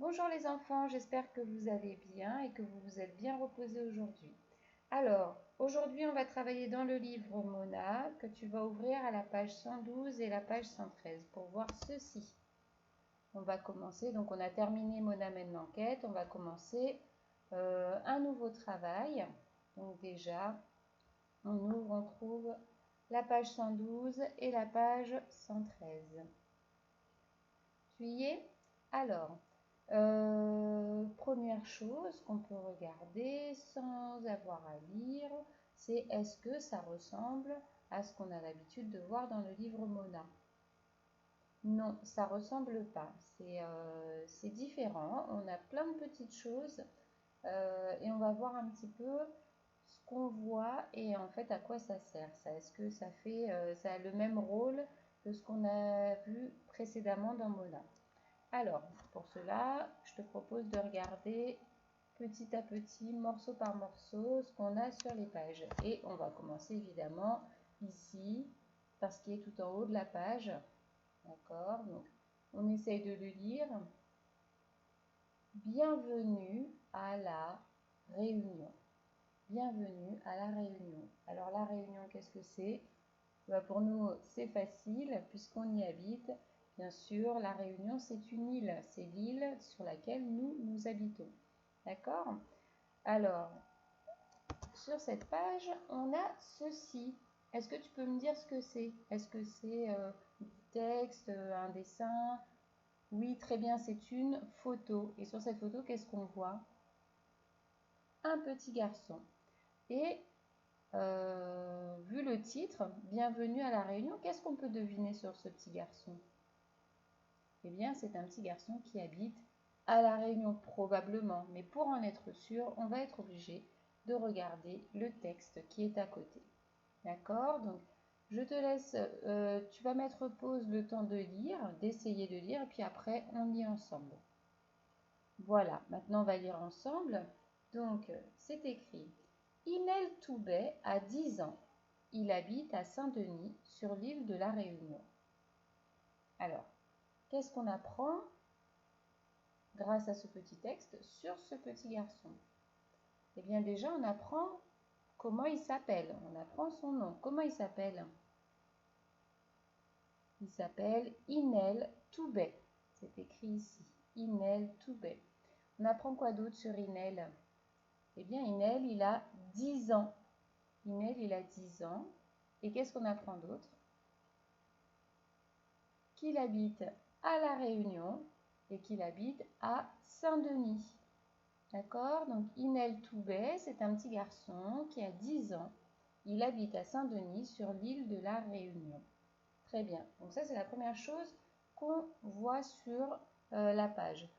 Bonjour les enfants, j'espère que vous allez bien et que vous vous êtes bien reposés aujourd'hui. Alors, aujourd'hui on va travailler dans le livre Mona que tu vas ouvrir à la page 112 et la page 113 pour voir ceci. On va commencer, donc on a terminé Mona mène l'enquête, on va commencer un nouveau travail. Donc déjà, on ouvre, on trouve la page 112 et la page 113. Tu y es? Alors, première chose qu'on peut regarder sans avoir à lire, c'est est-ce que ça ressemble à ce qu'on a l'habitude de voir dans le livre Mona? Non, ça ressemble pas. C'est différent. On a plein de petites choses et on va voir un petit peu ce qu'on voit et en fait à quoi ça sert. Est-ce que ça a le même rôle que ce qu'on a vu précédemment dans Mona? Alors, pour cela, je te propose de regarder petit à petit, morceau par morceau, ce qu'on a sur les pages. Et on va commencer évidemment ici, par ce qui est tout en haut de la page. D'accord? Donc, on essaye de le lire. Bienvenue à la réunion. Bienvenue à la réunion. Alors, la réunion, qu'est-ce que c'est? Pour nous, c'est facile puisqu'on y habite. Bien sûr, la Réunion, c'est une île. C'est l'île sur laquelle nous habitons. D'accord? Alors, sur cette page, on a ceci. Est-ce que tu peux me dire ce que c'est? Est-ce que c'est du texte, un dessin? Oui, très bien, c'est une photo. Et sur cette photo, qu'est-ce qu'on voit? Un petit garçon. Et vu le titre, Bienvenue à la Réunion, qu'est-ce qu'on peut deviner sur ce petit garçon? Eh bien, c'est un petit garçon qui habite à la Réunion, probablement. Mais pour en être sûr, on va être obligé de regarder le texte qui est à côté. D'accord? Donc, je te laisse, tu vas mettre pause le temps de lire, d'essayer de lire, et puis après, on lit ensemble. Voilà, maintenant on va lire ensemble. Donc, c'est écrit. Inel Toubet a 10 ans. Il habite à Saint-Denis, sur l'île de la Réunion. Alors, qu'est-ce qu'on apprend grâce à ce petit texte sur ce petit garçon? Eh bien déjà, on apprend comment il s'appelle. On apprend son nom. Comment il s'appelle? Il s'appelle Inel Toubet. C'est écrit ici. Inel Toubet. On apprend quoi d'autre sur Inel? Eh bien, Inel, il a 10 ans. Inel, il a 10 ans. Et qu'est-ce qu'on apprend d'autre? Qu'il habite à La Réunion et qu'il habite à Saint-Denis. D'accord? Donc, Inel Toubet, c'est un petit garçon qui a 10 ans. Il habite à Saint-Denis sur l'île de la Réunion. Très bien. Donc ça, c'est la première chose qu'on voit sur la page.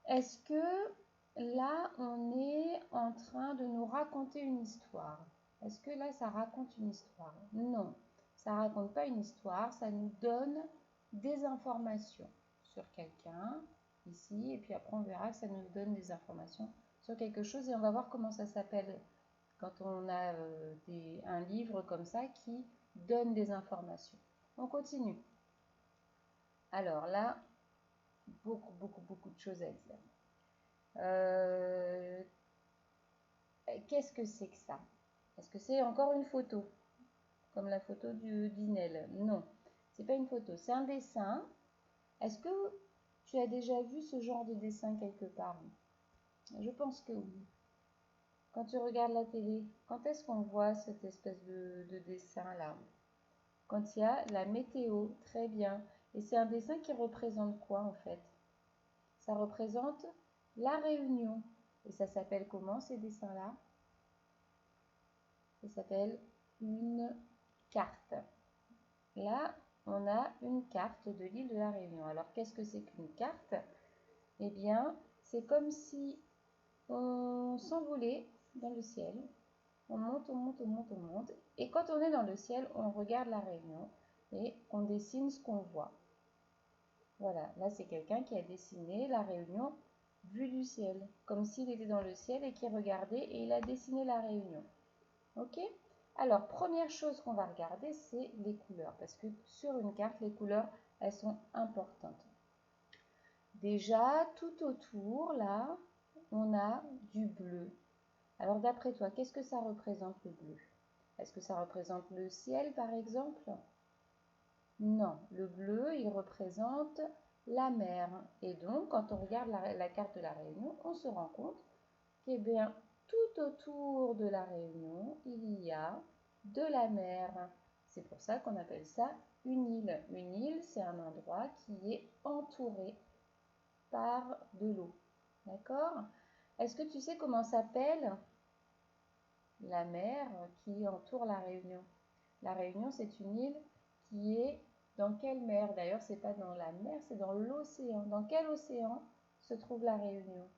Est-ce que là, on est en train de nous raconter une histoire? Est-ce que là, ça raconte une histoire? Non, ça ne raconte pas une histoire, ça nous donne des informations sur quelqu'un, ici, et puis après, on verra que ça nous donne des informations sur quelque chose, et on va voir comment ça s'appelle quand on a un livre comme ça qui donne des informations. On continue. Alors là, beaucoup de choses à dire. Qu'est-ce que c'est que ça? Est-ce que c'est encore une photo? Comme la photo d'Inel? Non, c'est pas une photo, c'est un dessin. Est-ce que tu as déjà vu ce genre de dessin quelque part? Je pense que oui. Quand tu regardes la télé, quand est-ce qu'on voit cette espèce de dessin-là? Quand il y a la météo, très bien. Et c'est un dessin qui représente quoi en fait? Ça représente la Réunion. Et ça s'appelle comment ces dessins-là? Ça s'appelle une carte. Là, on a une carte de l'île de la Réunion. Alors, qu'est-ce que c'est qu'une carte? Eh bien, c'est comme si on s'envolait dans le ciel. On monte, on monte, on monte, on monte. Et quand on est dans le ciel, on regarde la Réunion et on dessine ce qu'on voit. Voilà, là c'est quelqu'un qui a dessiné la Réunion vue du ciel, comme s'il était dans le ciel et qu'il regardait et il a dessiné la Réunion. Ok? Alors, première chose qu'on va regarder, c'est les couleurs, parce que sur une carte, les couleurs, elles sont importantes. Déjà, tout autour, là, on a du bleu. Alors d'après toi, qu'est-ce que ça représente le bleu? Est-ce que ça représente le ciel, par exemple? Non, le bleu, il représente la mer. Et donc, quand on regarde la carte de la Réunion, on se rend compte qu'eh bien, tout autour de la Réunion, il y a de la mer. C'est pour ça qu'on appelle ça une île. Une île, c'est un endroit qui est entouré par de l'eau. D'accord? Est-ce que tu sais comment s'appelle la mer qui entoure la Réunion? La Réunion, c'est une île qui est dans quelle mer? D'ailleurs, c'est pas dans la mer, c'est dans l'océan. Dans quel océan se trouve la Réunion?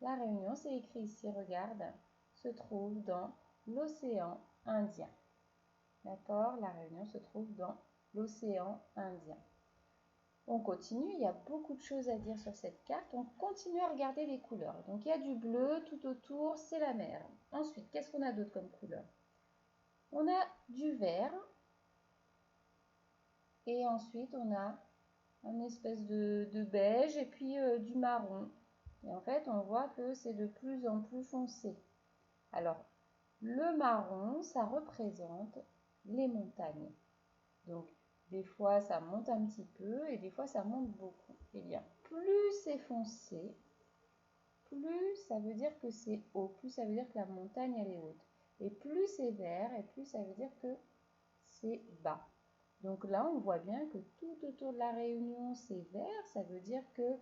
La Réunion, c'est écrit ici, regarde, se trouve dans l'océan Indien. D'accord? La Réunion se trouve dans l'océan Indien. On continue, il y a beaucoup de choses à dire sur cette carte. On continue à regarder les couleurs. Donc il y a du bleu, tout autour, c'est la mer. Ensuite, qu'est-ce qu'on a d'autre comme couleur? On a du vert. Et ensuite, on a une espèce de beige et puis du marron. Et en fait, on voit que c'est de plus en plus foncé. Alors, le marron, ça représente les montagnes. Donc, des fois, ça monte un petit peu et des fois, ça monte beaucoup. Eh bien, plus c'est foncé, plus ça veut dire que c'est haut, plus ça veut dire que la montagne, elle est haute. Et plus c'est vert, et plus ça veut dire que c'est bas. Donc là, on voit bien que tout autour de la Réunion, c'est vert, ça veut dire que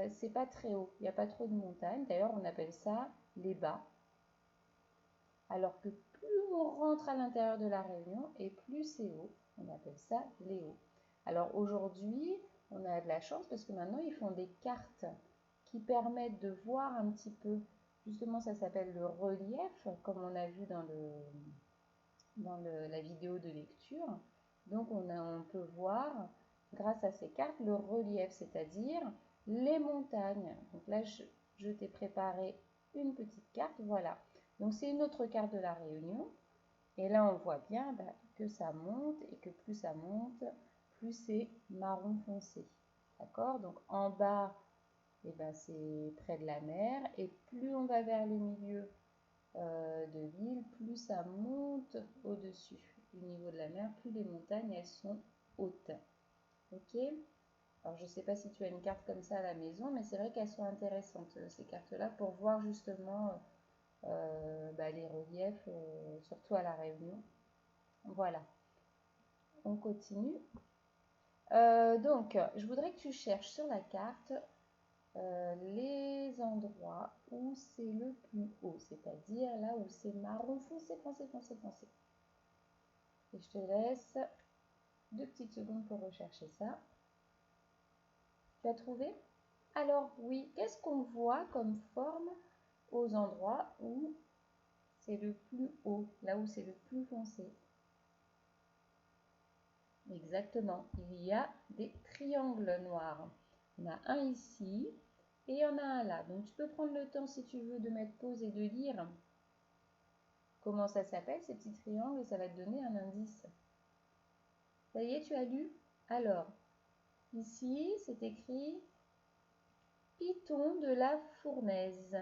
c'est pas très haut, il n'y a pas trop de montagnes. D'ailleurs, on appelle ça les bas. Alors que plus on rentre à l'intérieur de la Réunion et plus c'est haut, on appelle ça les hauts. Alors aujourd'hui, on a de la chance parce que maintenant ils font des cartes qui permettent de voir un petit peu, justement ça s'appelle le relief, comme on a vu dans la vidéo de lecture. Donc on peut voir grâce à ces cartes le relief, c'est-à-dire les montagnes. Donc là je t'ai préparé une petite carte, voilà. Donc c'est une autre carte de la Réunion. Et là, on voit bien que ça monte et que plus ça monte, plus c'est marron foncé. D'accord? Donc en bas, eh ben, c'est près de la mer. Et plus on va vers le milieu de l'île, plus ça monte au-dessus du niveau de la mer, plus les montagnes, elles sont hautes. Ok? Alors, je ne sais pas si tu as une carte comme ça à la maison, mais c'est vrai qu'elles sont intéressantes, ces cartes-là, pour voir justement les reliefs, surtout à la Réunion. Voilà, on continue. Donc, je voudrais que tu cherches sur la carte les endroits où c'est le plus haut, c'est-à-dire là où c'est marron foncé, foncé, foncé, foncé. Et je te laisse 2 petites secondes pour rechercher ça. Tu as trouvé? Alors oui, qu'est-ce qu'on voit comme forme aux endroits où c'est le plus haut, là où c'est le plus foncé? Exactement, il y a des triangles noirs. Il y en a un ici et il y en a un là. Donc tu peux prendre le temps si tu veux de mettre pause et de lire comment ça s'appelle ces petits triangles et ça va te donner un indice. Ça y est, tu as lu? Alors, ici c'est écrit Piton de la Fournaise.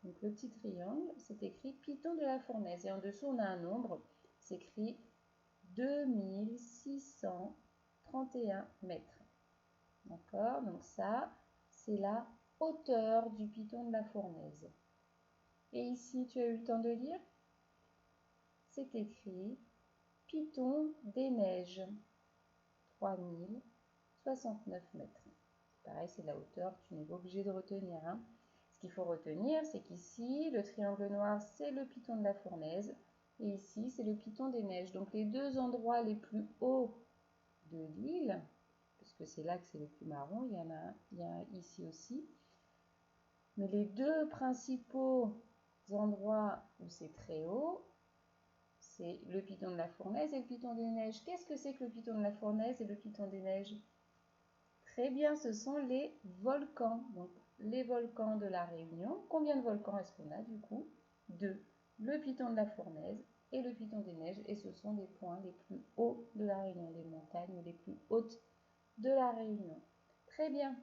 Donc le petit triangle, c'est écrit Piton de la Fournaise. Et en dessous, on a un nombre, c'est écrit 2631 mètres. D'accord? Donc ça, c'est la hauteur du piton de la Fournaise. Et ici, tu as eu le temps de lire? C'est écrit Piton des Neiges, 3069 mètres. Pareil, c'est la hauteur, tu n'es pas obligé de retenir. Hein. Ce qu'il faut retenir, c'est qu'ici, le triangle noir, c'est le piton de la Fournaise. Et ici, c'est le piton des Neiges. Donc les deux endroits les plus hauts de l'île, puisque c'est là que c'est le plus marron, il y en a ici aussi. Mais les deux principaux endroits où c'est très haut, c'est le piton de la Fournaise et le piton des Neiges. Qu'est-ce que c'est que le piton de la Fournaise et le piton des Neiges? Très bien, ce sont les volcans. Donc, les volcans de la Réunion. Combien de volcans est-ce qu'on a du coup? 2. Le piton de la Fournaise et le piton des Neiges. Et ce sont les points les plus hauts de la Réunion, les montagnes les plus hautes de la Réunion. Très bien.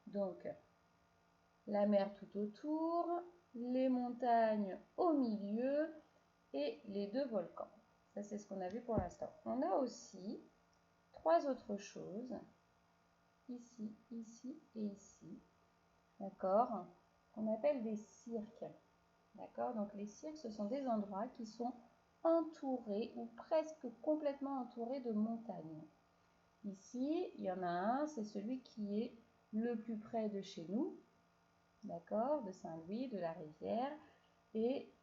Donc, la mer tout autour, les montagnes au milieu et les deux volcans. Ça, c'est ce qu'on a vu pour l'instant. On a aussi trois autres choses, ici, ici et ici, d'accord, qu'on appelle des cirques. D'accord, donc les cirques, ce sont des endroits qui sont entourés ou presque complètement entourés de montagnes. Ici, il y en a un, c'est celui qui est le plus près de chez nous, d'accord, de Saint-Louis, de la rivière, et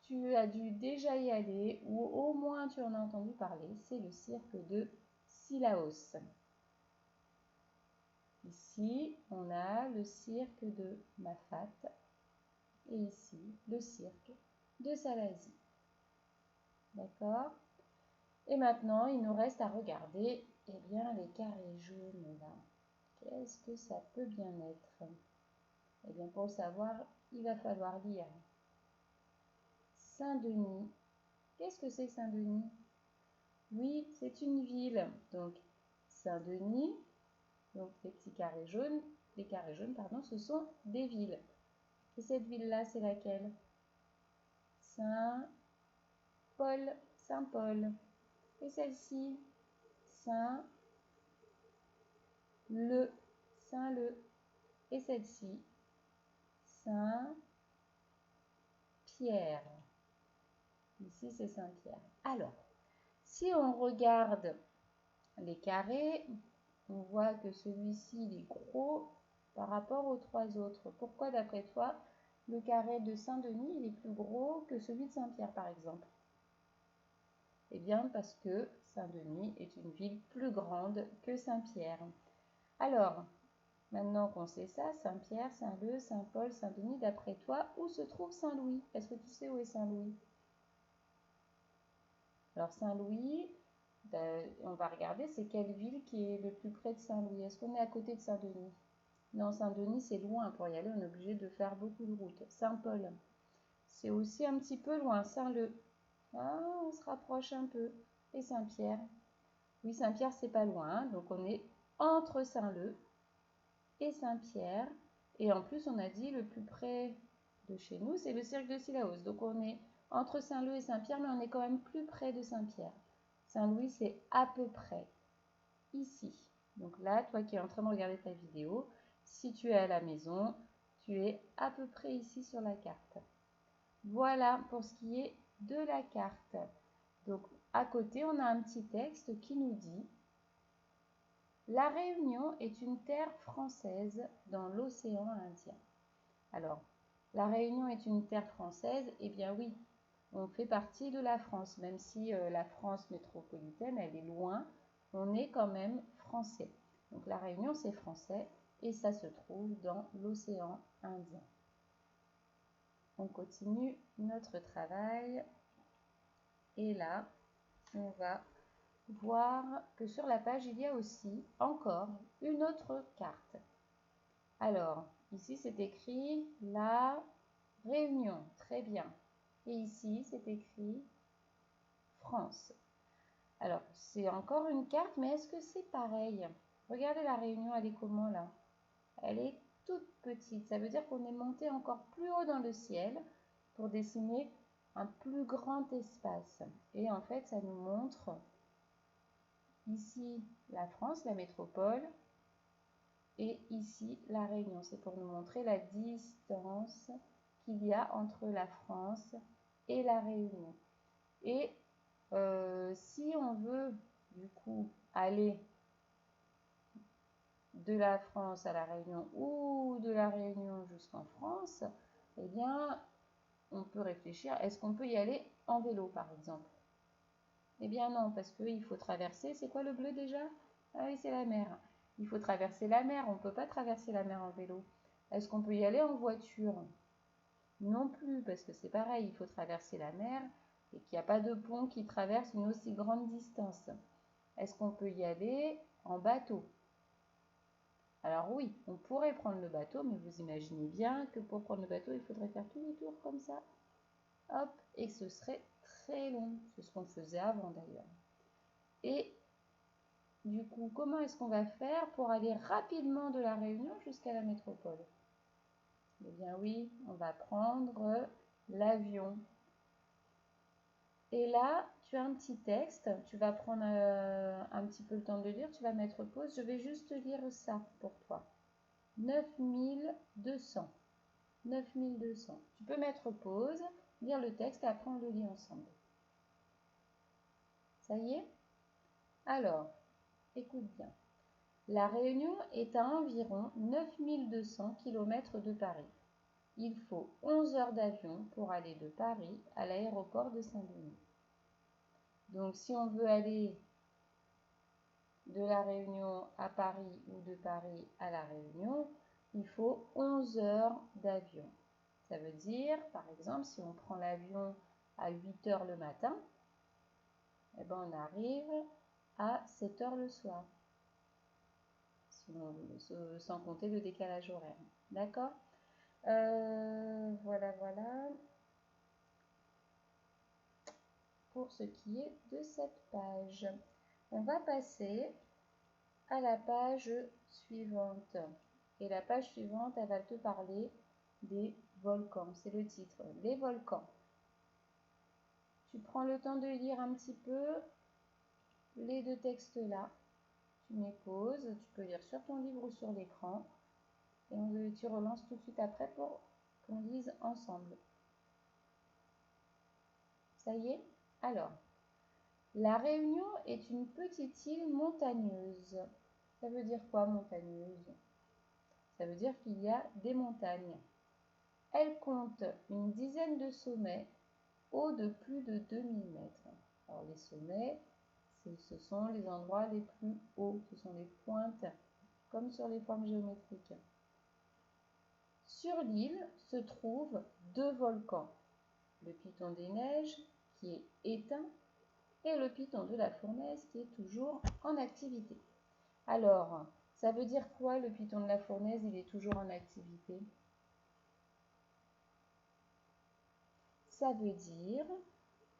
tu as dû déjà y aller, ou au moins tu en as entendu parler, c'est le cirque de Cilaos. Ici, on a le cirque de Mafat, et ici, le cirque de Salazie. D'accord? Et maintenant, il nous reste à regarder, eh bien, les carrés jaunes là. Qu'est-ce que ça peut bien être? Eh bien, pour le savoir, il va falloir lire Saint-Denis. Qu'est-ce que c'est que Saint-Denis? Oui, c'est une ville. Donc, Saint-Denis, donc les petits carrés jaunes, les carrés jaunes, pardon, ce sont des villes. Et cette ville-là, c'est laquelle? Saint-Paul, Saint-Paul. Et celle-ci, Saint-Le, Saint-Le. Et celle-ci, Saint-Pierre. Ici, c'est Saint-Pierre. Alors, si on regarde les carrés, on voit que celui-ci, il est gros par rapport aux trois autres. Pourquoi, d'après toi, le carré de Saint-Denis, il est plus gros que celui de Saint-Pierre, par exemple? Eh bien, parce que Saint-Denis est une ville plus grande que Saint-Pierre. Alors, maintenant qu'on sait ça, Saint-Pierre, Saint-Leu, Saint-Paul, Saint-Denis, d'après toi, où se trouve Saint-Louis? Est-ce que tu sais où est Saint-Louis? Alors, Saint-Louis, on va regarder, c'est quelle ville qui est le plus près de Saint-Louis? Est-ce qu'on est à côté de Saint-Denis? Non, Saint-Denis, c'est loin. Pour y aller, on est obligé de faire beaucoup de route. Saint-Paul, c'est aussi un petit peu loin. Saint-Leu, ah, on se rapproche un peu. Et Saint-Pierre? Oui, Saint-Pierre, c'est pas loin. Hein. Donc, on est entre Saint-Leu et Saint-Pierre. Et en plus, on a dit le plus près de chez nous, c'est le cirque de Cilaos. Donc, on est entre Saint-Leu et Saint-Pierre, mais on est quand même plus près de Saint-Pierre. Saint-Louis, c'est à peu près ici. Donc là, toi qui es en train de regarder ta vidéo, si tu es à la maison, tu es à peu près ici sur la carte. Voilà pour ce qui est de la carte. Donc à côté, on a un petit texte qui nous dit « La Réunion est une terre française dans l'océan Indien ». Alors, la Réunion est une terre française? Eh bien oui, on fait partie de la France, même si la France métropolitaine, elle est loin, on est quand même français. Donc la Réunion, c'est français et ça se trouve dans l'océan Indien. On continue notre travail et là, on va voir que sur la page, il y a aussi encore une autre carte. Alors, ici, c'est écrit la Réunion, très bien. Et ici, c'est écrit France. Alors, c'est encore une carte, mais est-ce que c'est pareil? Regardez la Réunion, elle est comment là? Elle est toute petite. Ça veut dire qu'on est monté encore plus haut dans le ciel pour dessiner un plus grand espace. Et en fait, ça nous montre ici la France, la métropole, et ici la Réunion. C'est pour nous montrer la distance qu'il y a entre la France et la Réunion. Et si on veut du coup aller de la France à la Réunion ou de la Réunion jusqu'en France, eh bien on peut réfléchir, est-ce qu'on peut y aller en vélo par exemple? Eh bien non, parce qu'il faut traverser, c'est quoi le bleu déjà? Ah oui, c'est la mer. Il faut traverser la mer, on ne peut pas traverser la mer en vélo. Est-ce qu'on peut y aller en voiture? Non plus, parce que c'est pareil, il faut traverser la mer et qu'il n'y a pas de pont qui traverse une aussi grande distance. Est-ce qu'on peut y aller en bateau? Alors oui, on pourrait prendre le bateau, mais vous imaginez bien que pour prendre le bateau, il faudrait faire tout le tour comme ça. Hop, et ce serait très long. C'est ce qu'on faisait avant d'ailleurs. Et Du coup, comment est-ce qu'on va faire pour aller rapidement de la Réunion jusqu'à la métropole? Eh bien oui, on va prendre l'avion. Et là, tu as un petit texte, tu vas prendre un petit peu le temps de le lire, tu vas mettre pause. Je vais juste lire ça pour toi. 9200. 9200. Tu peux mettre pause, lire le texte et après on le lit ensemble. Ça y est? Alors, écoute bien. La Réunion est à environ 9200 km de Paris. Il faut 11 heures d'avion pour aller de Paris à l'aéroport de Saint-Denis. Donc si on veut aller de la Réunion à Paris ou de Paris à la Réunion, il faut 11 heures d'avion. Ça veut dire, par exemple, si on prend l'avion à 8 heures le matin, eh ben on arrive à 7 heures le soir. Sans compter le décalage horaire. D'accord? Voilà. Pour ce qui est de cette page. On va passer à la page suivante. Et la page suivante, elle va te parler des volcans. C'est le titre, les volcans. Tu prends le temps de lire un petit peu les deux textes là. Tu mets pause, tu peux lire sur ton livre ou sur l'écran. Et tu relances tout de suite après pour qu'on lise ensemble. Ça y est? Alors, la Réunion est une petite île montagneuse. Ça veut dire quoi, montagneuse? Ça veut dire qu'il y a des montagnes. Elle compte une dizaine de sommets hauts de plus de 2000 mètres. Alors les sommets, ce sont les endroits les plus hauts, ce sont les pointes, comme sur les formes géométriques. Sur l'île se trouvent deux volcans, le Piton des Neiges qui est éteint et le Piton de la Fournaise qui est toujours en activité. Alors, ça veut dire quoi le Piton de la Fournaise, il est toujours en activité? Ça veut dire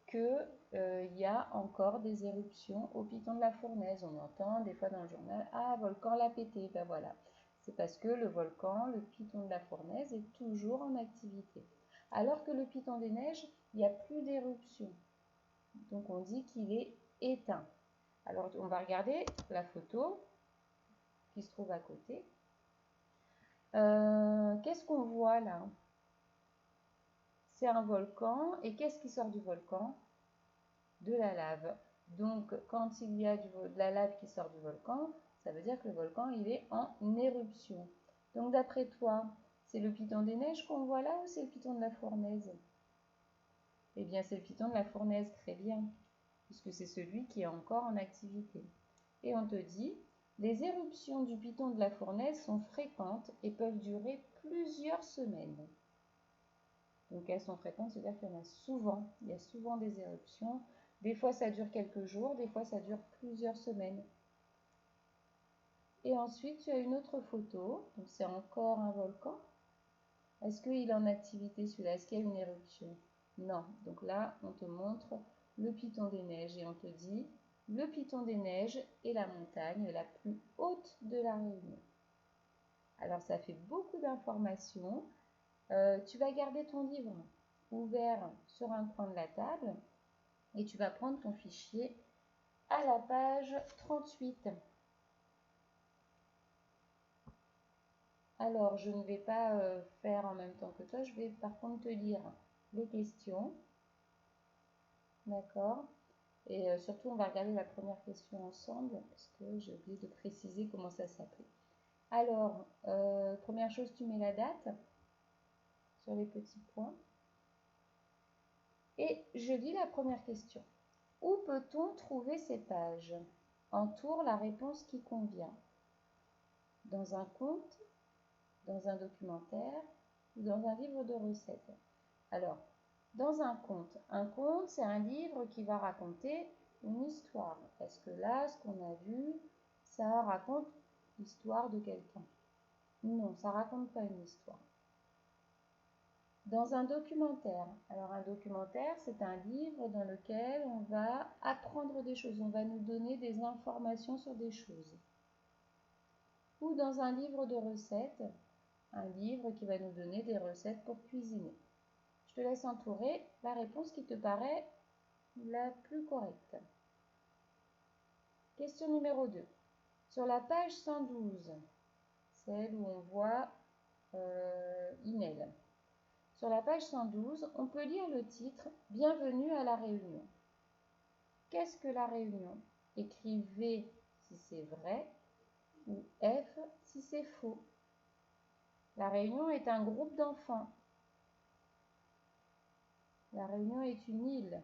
qu'il y a encore des éruptions au Piton de la Fournaise. On entend des fois dans le journal, ah, volcan l'a pété, ben voilà. C'est parce que le volcan, le Piton de la Fournaise, est toujours en activité. Alors que le Piton des Neiges, il n'y a plus d'éruption. Donc on dit qu'il est éteint. Alors on va regarder la photo qui se trouve à côté. Qu'est-ce qu'on voit là? C'est un volcan. Et qu'est-ce qui sort du volcan? De la lave. Donc quand il y a de la lave qui sort du volcan, ça veut dire que le volcan il est en éruption. Donc d'après toi, c'est le Piton des Neiges qu'on voit là ou c'est le Piton de la Fournaise? Eh bien c'est le Piton de la Fournaise, très bien, puisque c'est celui qui est encore en activité. Et on te dit, les éruptions du Piton de la Fournaise sont fréquentes et peuvent durer plusieurs semaines. Donc elles sont fréquentes, c'est-à-dire qu'il y en a souvent, il y a souvent des éruptions. Des fois ça dure quelques jours, des fois ça dure plusieurs semaines. Et ensuite tu as une autre photo, donc c'est encore un volcan. Est-ce qu'il est en activité celui-là? Est-ce qu'il y a une éruption? Non, donc là on te montre le Piton des Neiges et on te dit le Piton des Neiges est la montagne la plus haute de la Réunion. Alors ça fait beaucoup d'informations. Tu vas garder ton livre ouvert sur un coin de la table et tu vas prendre ton fichier à la page 38. Alors, je ne vais pas faire en même temps que toi, je vais par contre te lire les questions. D'accord? Et surtout, on va regarder la première question ensemble parce que j'ai oublié de préciser comment ça s'appelait. Alors, première chose, tu mets la date sur les petits points. Et je lis la première question. Où peut-on trouver ces pages? Entoure la réponse qui convient. Dans un conte, dans un documentaire ou dans un livre de recettes. Alors, dans un conte, c'est un livre qui va raconter une histoire. Est-ce que là, ce qu'on a vu, ça raconte l'histoire de quelqu'un? Non, ça ne raconte pas une histoire. Dans un documentaire. Alors un documentaire, c'est un livre dans lequel on va apprendre des choses, on va nous donner des informations sur des choses. Ou dans un livre de recettes, un livre qui va nous donner des recettes pour cuisiner. Je te laisse entourer la réponse qui te paraît la plus correcte. Question numéro 2. Sur la page 112, celle où on voit Inel. Sur la page 112, on peut lire le titre « Bienvenue à la Réunion ». Qu'est-ce que la Réunion? Écris V si c'est vrai ou F si c'est faux. La Réunion est un groupe d'enfants. La Réunion est une île.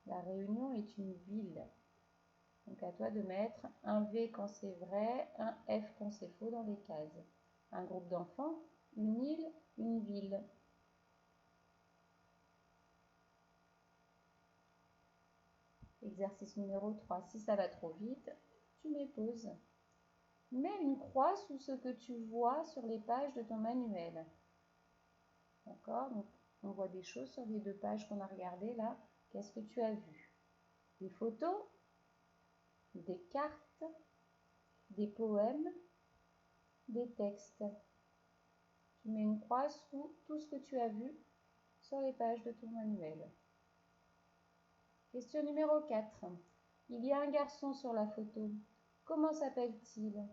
La Réunion est une ville. Donc à toi de mettre un V quand c'est vrai, un F quand c'est faux dans les cases. Un groupe d'enfants, une île, une ville. Exercice numéro 3. Si ça va trop vite, tu mets pause. Mets une croix sous ce que tu vois sur les pages de ton manuel. D'accord? Donc, on voit des choses sur les 2 pages qu'on a regardées là. Qu'est-ce que tu as vu? Des photos, des cartes, des poèmes, des textes. Tu mets une croix sous tout ce que tu as vu sur les pages de ton manuel. Question numéro 4. Il y a un garçon sur la photo. Comment s'appelle-t-il?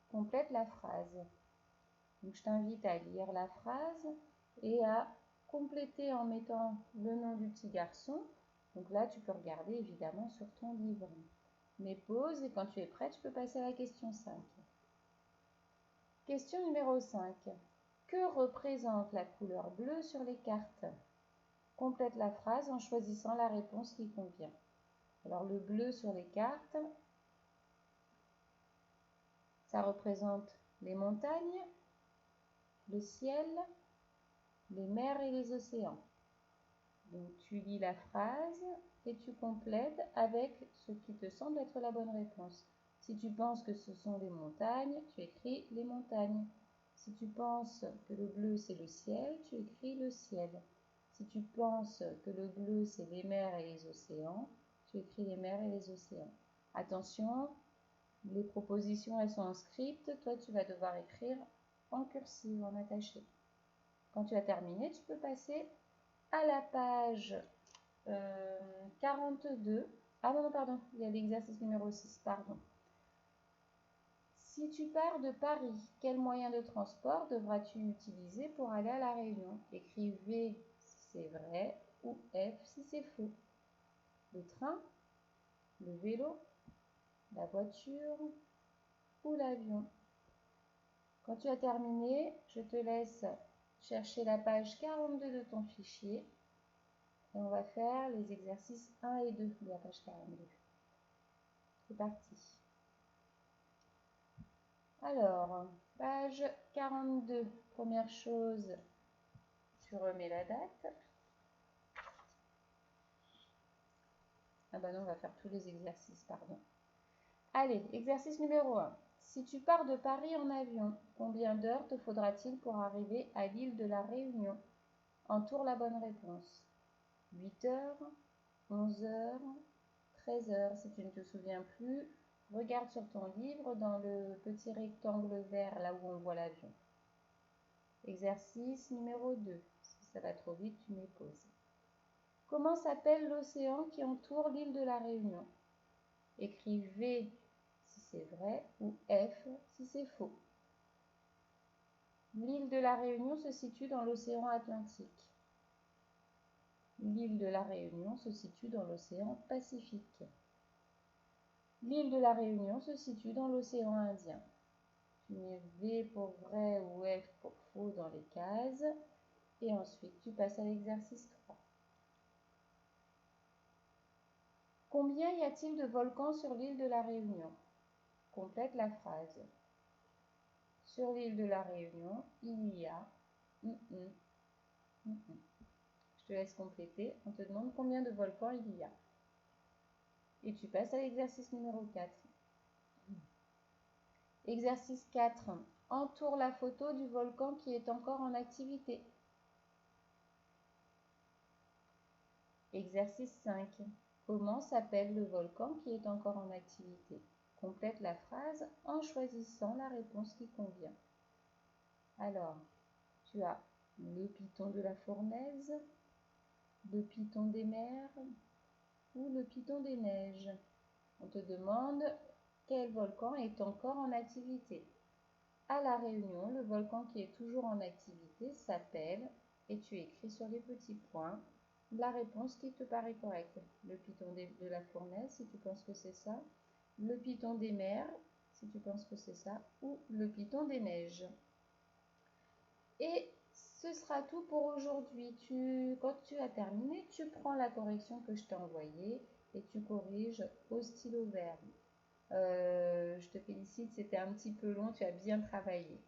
Complète la phrase. Donc, je t'invite à lire la phrase et à compléter en mettant le nom du petit garçon. Donc là, tu peux regarder évidemment sur ton livre. Mets pause et quand tu es prêt, tu peux passer à la question 5. Question numéro 5. Que représente la couleur bleue sur les cartes? Complète la phrase en choisissant la réponse qui convient. Alors le bleu sur les cartes, ça représente les montagnes, le ciel, les mers et les océans. Donc tu lis la phrase et tu complètes avec ce qui te semble être la bonne réponse. Si tu penses que ce sont les montagnes, tu écris les montagnes. Si tu penses que le bleu c'est le ciel, tu écris le ciel. Si tu penses que le bleu c'est les mers et les océans, tu écris les mers et les océans. Attention, les propositions elles sont en script, toi tu vas devoir écrire en cursive, en attaché. Quand tu as terminé, tu peux passer à la page 42. Ah non, pardon, il y a l'exercice numéro 6, pardon. Si tu pars de Paris, quel moyen de transport devras-tu utiliser pour aller à La Réunion? Écris V si c'est vrai ou F si c'est faux. Le train, le vélo, la voiture ou l'avion. Quand tu as terminé, je te laisse chercher la page 42 de ton fichier et on va faire les exercices 1 et 2 de la page 42. C'est parti. Alors, page 42, première chose, tu remets la date. Ah bah non, on va faire tous les exercices, pardon. Allez, exercice numéro 1. Si tu pars de Paris en avion, combien d'heures te faudra-t-il pour arriver à l'île de la Réunion? Entoure la bonne réponse. 8 heures, 11 heures, 13 heures. Si tu ne te souviens plus, regarde sur ton livre dans le petit rectangle vert là où on voit l'avion. Exercice numéro 2. Si ça va trop vite, tu mets pause. Comment s'appelle l'océan qui entoure l'île de la Réunion? Écris V si c'est vrai ou F si c'est faux. L'île de la Réunion se situe dans l'océan Atlantique. L'île de la Réunion se situe dans l'océan Pacifique. L'île de la Réunion se situe dans l'océan Indien. Tu mets V pour vrai ou F pour faux dans les cases. Et ensuite, tu passes à l'exercice 3. Combien y a-t-il de volcans sur l'île de la Réunion? Complète la phrase. Sur l'île de la Réunion, il y a... Je te laisse compléter. On te demande combien de volcans il y a. Et tu passes à l'exercice numéro 4. Exercice 4. Entoure la photo du volcan qui est encore en activité. Exercice 5. Comment s'appelle le volcan qui est encore en activité? Complète la phrase en choisissant la réponse qui convient. Alors, tu as le piton de la Fournaise, le piton des mers ou le piton des neiges. On te demande quel volcan est encore en activité. À La Réunion, le volcan qui est toujours en activité s'appelle, et tu écris sur les petits points, la réponse qui te paraît correcte. Le piton de la Fournaise, si tu penses que c'est ça, le piton des mers, si tu penses que c'est ça, ou le piton des neiges. Et ce sera tout pour aujourd'hui. Quand tu as terminé, tu prends la correction que je t'ai envoyée et tu corriges au stylo vert. Je te félicite, c'était un petit peu long, tu as bien travaillé.